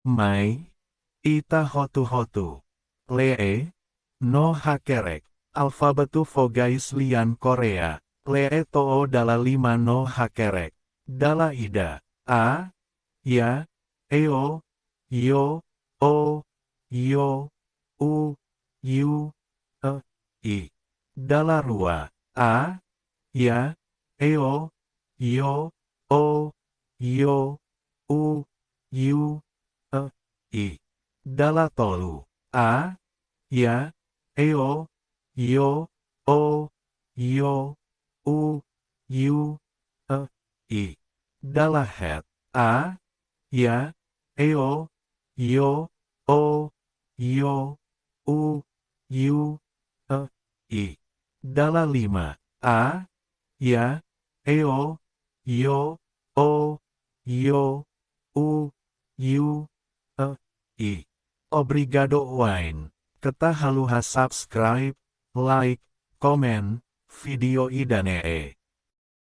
mai, ita hotu, lee, no hakerek, alfabetu vogais lian Korea, lee too dala 5 no hakerek, dala ida, a, ya, eo, yo, o, yo, u, yu, i, dala rua, a, ya, eo, yo, o, yo, u, yu, i, dala tolu, a, ya, eo, yo, o, yo, u, yu, i, dala het, a, ya, eo, yo, o, yo, u, yu, i, dala 5, a, ya, eo, yo, o, yo, u, yu, i. Obrigado wine. Ketahaluha subscribe, like, komen, video idane.